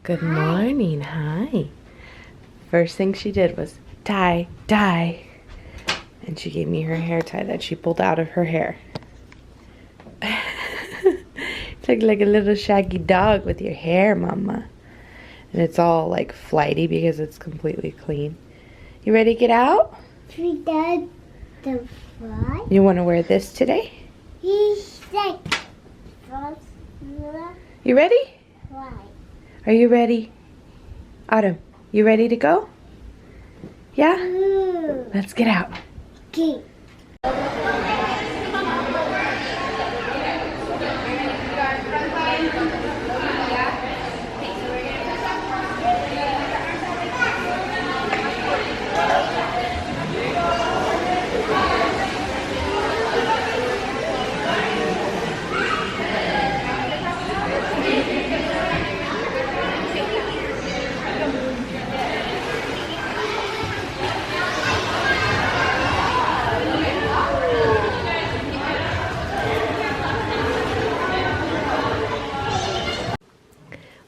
Good morning. Hi. First thing she did was tie, tie. And she gave me her hair tie that she pulled out of her hair. It's like a little shaggy dog with your hair, mama. And it's all like flighty because it's completely clean. You ready to get out? We did the fly. You want to wear this today? He's like You ready? fly. Are you ready? Autumn, you ready to go? Yeah? Ooh. Let's get out. Okay.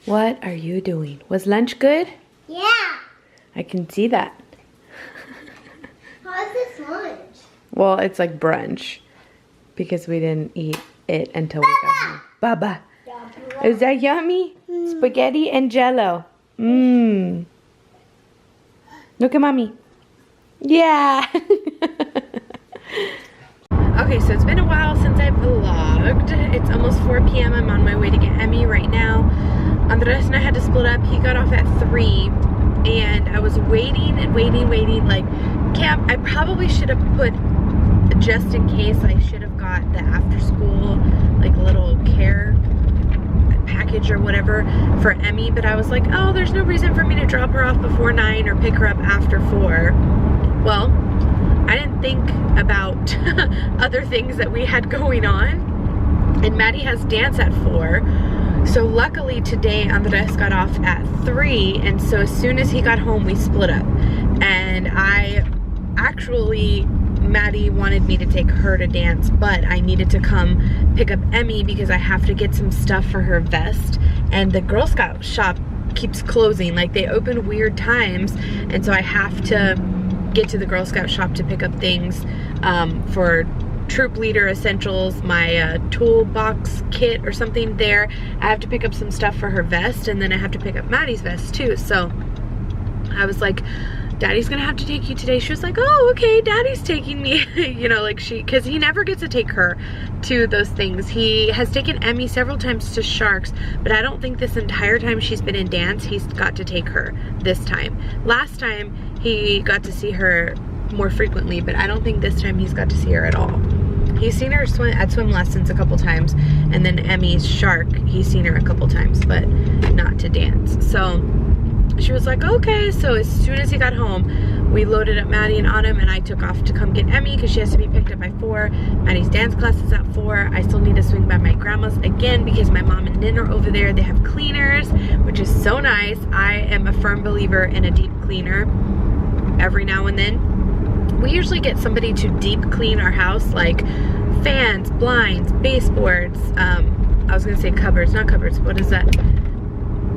What are you doing? Was lunch good? Yeah. I can see that. How's this lunch? Well, it's like brunch because we didn't eat it until we got home. Baba, is that yummy? Spaghetti and jello. Mmm. Look at mommy. Yeah. Okay, so it's been a while since I vlogged. It's almost 4 p.m. I'm on my way to get Emmy right now. Andres and I had to split up. He got off at 3, and I was waiting and waiting. Like, camp, I probably should have put, just in case, I should have got the after school, like, little care package or whatever for Emmy, but I was like, oh, there's no reason for me to drop her off before 9 or pick her up after 4. Well, I didn't think about other things that we had going on, and Maddie has dance at 4. So luckily today Andres got off at 3, and so as soon as he got home we split up. And Maddie wanted me to take her to dance, but I needed to come pick up Emmy because I have to get some stuff for her vest, and the Girl Scout shop keeps closing. Like, they open weird times, and so I have to get to the Girl Scout shop to pick up things for troop leader essentials, my toolbox kit or something there. I have to pick up some stuff for her vest, and then I have to pick up Maddie's vest too. So I was like, Daddy's gonna have to take you today. She was like, oh, okay, Daddy's taking me. You know, like, because he never gets to take her to those things. He has taken Emmy several times to Sharks, but I don't think this entire time she's been in dance he's got to take her this time. Last time he got to see her more frequently, but I don't think this time he's got to see her at all. He's seen her at swim lessons a couple times, and then Emmy's Shark, he's seen her a couple times, but not to dance. So she was like, okay. So as soon as he got home, we loaded up Maddie and Autumn, and I took off to come get Emmy because she has to be picked up by 4. Maddie's dance class is at 4. I still need to swing by my grandma's again because my mom and Nin are over there. They have cleaners, which is so nice. I am a firm believer in a deep cleaner every now and then. We usually get somebody to deep clean our house, like fans, blinds, baseboards, I was gonna say cupboards, not cupboards, what is that?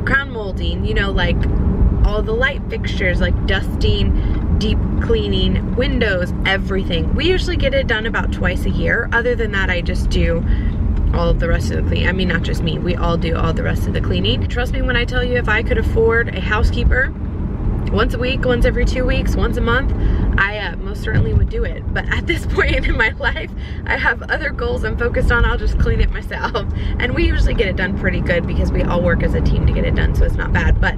Crown molding, you know, like all the light fixtures, like dusting, deep cleaning, windows, everything. We usually get it done about twice a year. Other than that, I just do all of the rest of the cleaning. I mean, not just me, we all do all the rest of the cleaning. Trust me when I tell you, if I could afford a housekeeper once a week, once every 2 weeks, once a month, I most certainly would do it. But at this point in my life, I have other goals I'm focused on. I'll just clean it myself. And we usually get it done pretty good because we all work as a team to get it done, so it's not bad. But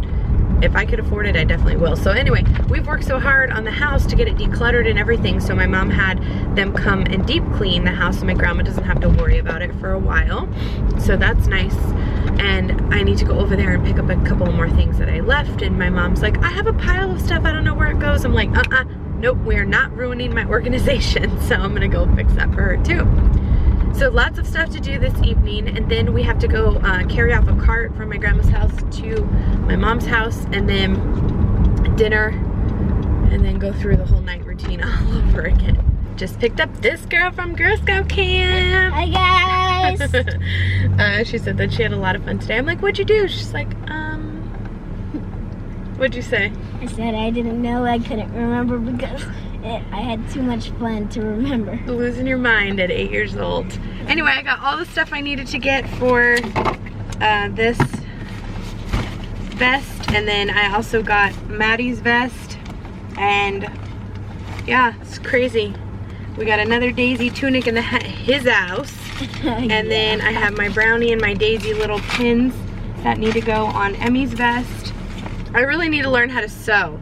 if I could afford it, I definitely will. So anyway, we've worked so hard on the house to get it decluttered and everything, so my mom had them come and deep clean the house so my grandma doesn't have to worry about it for a while. So that's nice. And I need to go over there and pick up a couple more things that I left, and my mom's like, I have a pile of stuff, I don't know where it goes. I'm like, nope, we're not ruining my organization. So I'm gonna go fix that for her too. So lots of stuff to do this evening, and then we have to go carry off a cart from my grandma's house to my mom's house, and then dinner, and then go through the whole night routine all over again. Just picked up this girl from Girl Scout camp. Hi guys. She said that she had a lot of fun today. I'm like, what'd you do? She's like, What'd you say? I said I didn't know, I couldn't remember because I had too much fun to remember. Losing your mind at 8 years old. Anyway, I got all the stuff I needed to get for this vest, and then I also got Maddie's vest, and yeah, it's crazy. We got another Daisy tunic in his house, and then I have my Brownie and my Daisy little pins that need to go on Emmy's vest. I really need to learn how to sew.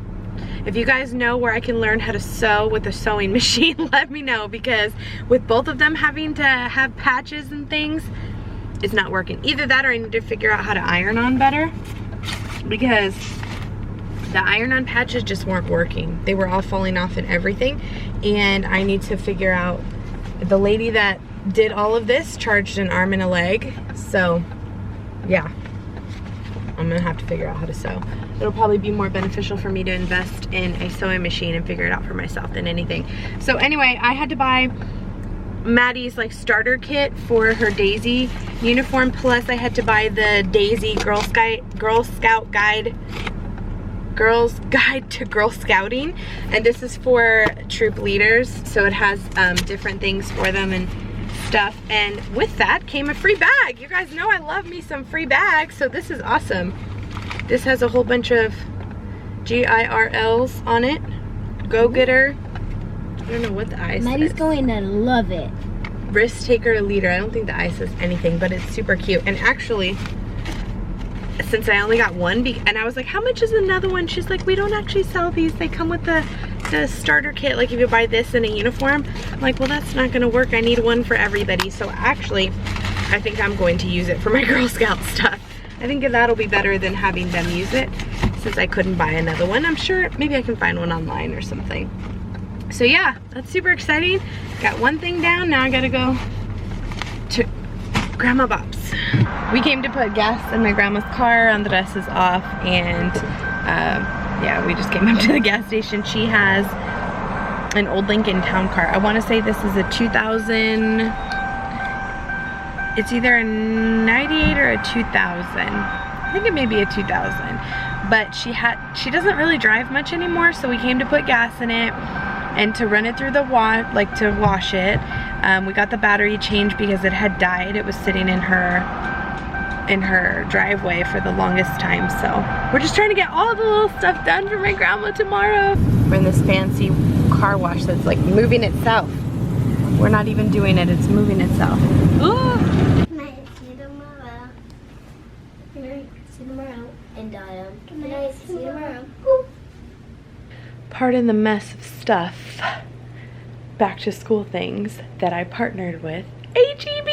If you guys know where I can learn how to sew with a sewing machine, let me know, because with both of them having to have patches and things, it's not working. Either that or I need to figure out how to iron on better, because the iron-on patches just weren't working. They were all falling off and everything, and I need to figure out, the lady that did all of this charged an arm and a leg, so yeah, I'm gonna have to figure out how to sew. It'll probably be more beneficial for me to invest in a sewing machine and figure it out for myself than anything. So anyway, I had to buy Maddie's like starter kit for her Daisy uniform, plus I had to buy the Daisy Girl Scout Guide, Girl's Guide to Girl Scouting, and this is for troop leaders, so it has different things for them and stuff, and with that came a free bag. You guys know I love me some free bags, so this is awesome. This has a whole bunch of GIRLs on it. Go Getter. I don't know what the I says. Maddie's going to love it. Risk taker, leader. I don't think the I says anything, but it's super cute. And actually, since I only got one, and I was like, how much is another one? She's like, we don't actually sell these. They come with the starter kit, like if you buy this in a uniform. I'm like, well, that's not gonna work. I need one for everybody. So actually, I think I'm going to use it for my Girl Scout stuff. I think that'll be better than having them use it, since I couldn't buy another one. I'm sure maybe I can find one online or something. So yeah, that's super exciting. Got one thing down, now I gotta go to Grandma Bob's. We came to put gas in my grandma's car, Andres is off, and yeah, we just came up to the gas station. She has an old Lincoln Town Car. I wanna say this is a 2000, it's either a 98 or a 2000. I think it may be a 2000. But she doesn't really drive much anymore, so we came to put gas in it and to run it through the to wash it. We got the battery changed because it had died. It was sitting in her driveway for the longest time, so we're just trying to get all the little stuff done for my grandma tomorrow. We're in this fancy car wash that's like moving itself. We're not even doing it, it's moving itself. Ooh. See you tomorrow. Good night. See you tomorrow. And good night. See you tomorrow. Pardon the mess of stuff, back to school things that I partnered with HEB.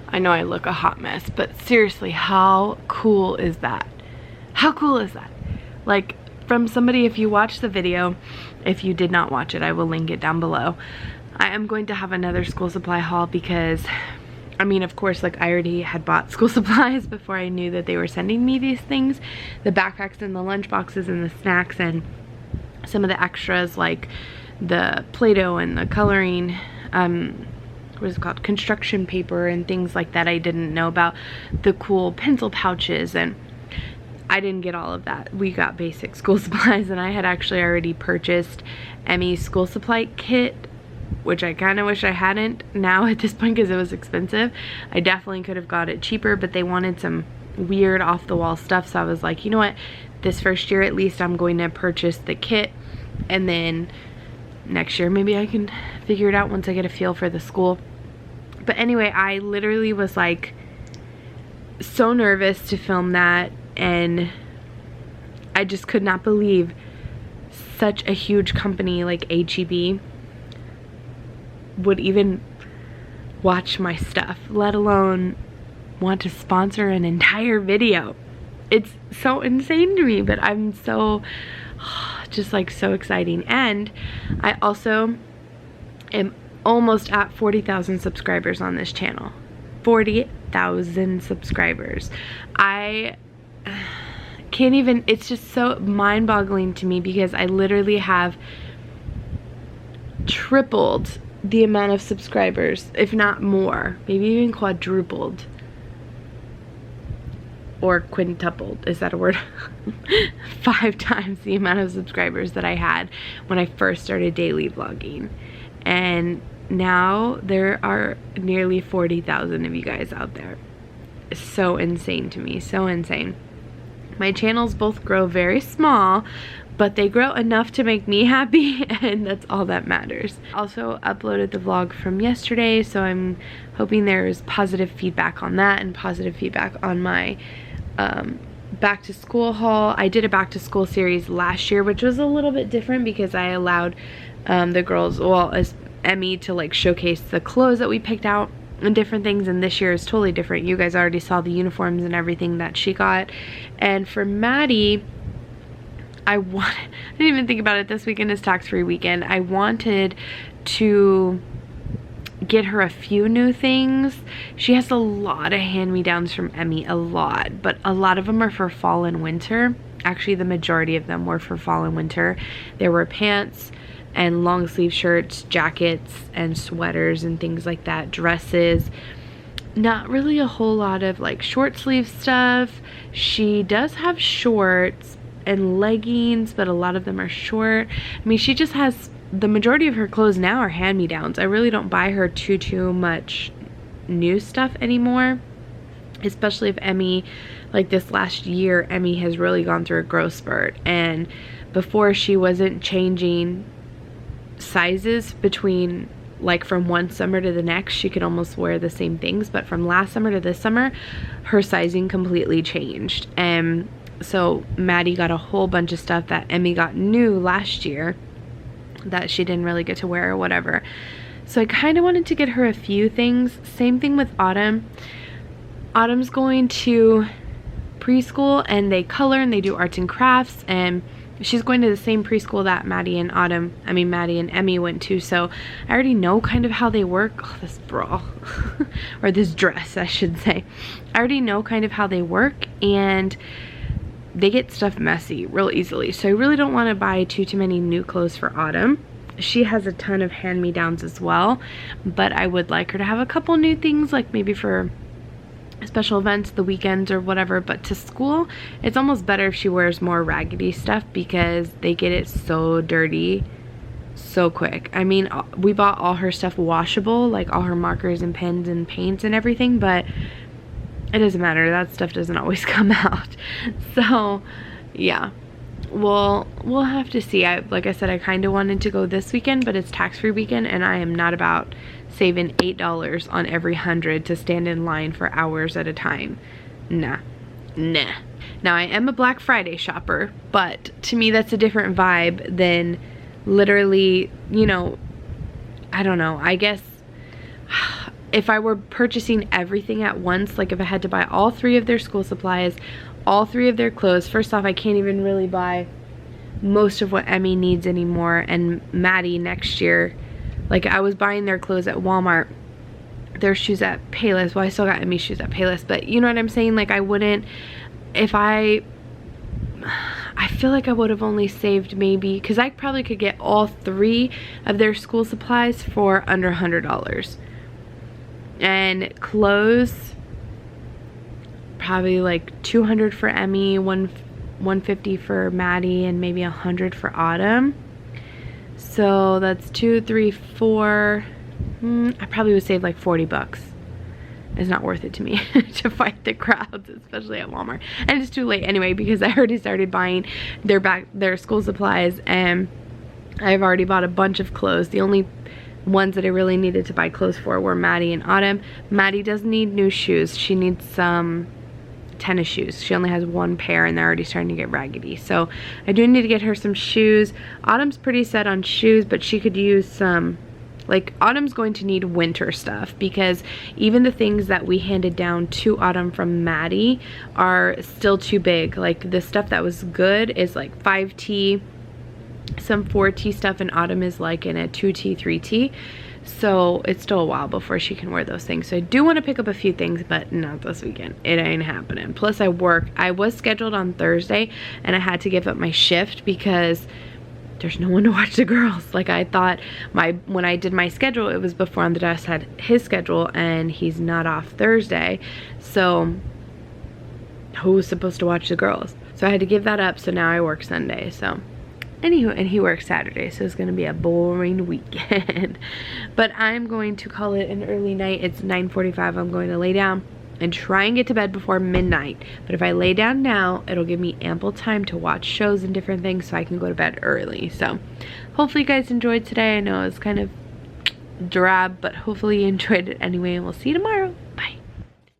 I know I look a hot mess, but seriously, how cool is that? How cool is that? Like, from somebody, if you watch the video, if you did not watch it, I will link it down below. I am going to have another school supply haul because, I mean, of course, like, I already had bought school supplies before I knew that they were sending me these things. The backpacks and the lunch boxes and the snacks and some of the extras like the Play-Doh and the coloring, what is it called, construction paper and things like that. I didn't know about the cool pencil pouches, and I didn't get all of that. We got basic school supplies, and I had actually already purchased Emmy's school supply kit, which I kind of wish I hadn't now at this point because it was expensive. I definitely could have got it cheaper, but they wanted some weird off-the-wall stuff, so I was like, you know what, this first year at least I'm going to purchase the kit, and then next year maybe I can figure it out once I get a feel for the school. But anyway, I literally was like so nervous to film that, and I just could not believe such a huge company like HEB would even watch my stuff, let alone want to sponsor an entire video. It's so insane to me, but I'm so, just like so exciting. And I also am almost at 40,000 subscribers on this channel. 40,000 subscribers. I can't even, it's just so mind-boggling to me because I literally have tripled the amount of subscribers, if not more, maybe even quadrupled. or quintupled, is that a word? 5 times the amount of subscribers that I had when I first started daily vlogging. And now there are nearly 40,000 of you guys out there. So insane to me, so insane. My channels both grow very small, but they grow enough to make me happy, and that's all that matters. Also uploaded the vlog from yesterday, so I'm hoping there's positive feedback on that and positive feedback on my back to school haul. I did a back to school series last year, which was a little bit different because I allowed the girls, well, as Emmy, to like showcase the clothes that we picked out and different things, and this year is totally different. You guys already saw the uniforms and everything that she got. And for Maddie, I didn't even think about it. This weekend is tax-free weekend. I wanted to get her a few new things. She has a lot of hand-me-downs from Emmy, a lot, but a lot of them are for fall and winter. Actually, the majority of them were for fall and winter. There were pants and long sleeve shirts, jackets and sweaters and things like that, dresses. Not really a whole lot of like short sleeve stuff. She does have shorts and leggings, but a lot of them are short. I mean, she just has, the majority of her clothes now are hand-me-downs. I really don't buy her too much new stuff anymore, especially if Emmy, like this last year, Emmy has really gone through a growth spurt, and before she wasn't changing sizes between, like from one summer to the next, she could almost wear the same things, but from last summer to this summer, her sizing completely changed. And so Maddie got a whole bunch of stuff that Emmy got new last year that she didn't really get to wear or whatever. So I kind of wanted to get her a few things. Same thing with Autumn. Autumn's going to preschool, and they color and they do arts and crafts, and she's going to the same preschool that Maddie and Emmy went to, so I already know kind of how they work. Oh, this bra, or this dress, I should say. I already know kind of how they work, and they get stuff messy real easily, so I really don't want to buy too many new clothes for Autumn. She has a ton of hand-me-downs as well, but I would like her to have a couple new things, like maybe for special events, the weekends or whatever. But to school, it's almost better if she wears more raggedy stuff because they get it so dirty so quick. I mean, we bought all her stuff washable, like all her markers and pens and paints and everything, but it doesn't matter. That stuff doesn't always come out. So yeah, we'll have to see. Like I said, I kind of wanted to go this weekend, but it's tax-free weekend, and I am not about saving $8 on every 100 to stand in line for hours at a time. Nah. Now, I am a Black Friday shopper, but to me that's a different vibe than literally, you know, I don't know, I guess if I were purchasing everything at once, like if I had to buy all 3 of their school supplies, all 3 of their clothes. First off, I can't even really buy most of what Emmy needs anymore, and Maddie next year. Like, I was buying their clothes at Walmart, their shoes at Payless. Well, I still got Emmy's shoes at Payless, but you know what I'm saying? Like, I wouldn't, if I feel like I would have only saved maybe, because I probably could get all 3 of their school supplies for under $100. And clothes, probably like $200 for Emmy, $150 for Maddie, and maybe $100 for Autumn. So that's 2, 3, 4. I probably would save like $40. It's not worth it to me to fight the crowds, especially at Walmart. And it's too late anyway because I already started buying their school supplies, and I've already bought a bunch of clothes. The only ones that I really needed to buy clothes for were Maddie and Autumn. Maddie does need new shoes. She needs some tennis shoes. She only has 1 pair and they're already starting to get raggedy, so I do need to get her some shoes. Autumn's pretty set on shoes, but she could use some, like, Autumn's going to need winter stuff because even the things that we handed down to Autumn from Maddie are still too big. Like, the stuff that was good is like 5T, some 4T stuff, and Autumn is like in a 2T, 3T. So it's still a while before she can wear those things. So I do want to pick up a few things, but not this weekend. It ain't happening. Plus I work. I was scheduled on Thursday and I had to give up my shift because there's no one to watch the girls. Like, I thought when I did my schedule, it was before Andres had his schedule, and he's not off Thursday. So who was supposed to watch the girls. So I had to give that up, so now I work Sunday. So anywho, and he works Saturday, so it's gonna be a boring weekend. But I'm going to call it an early night. It's 9:45. I'm going to lay down and try and get to bed before midnight. But if I lay down now, it'll give me ample time to watch shows and different things so I can go to bed early. So hopefully you guys enjoyed today. I know it was kind of drab, but hopefully you enjoyed it anyway, and we'll see you tomorrow.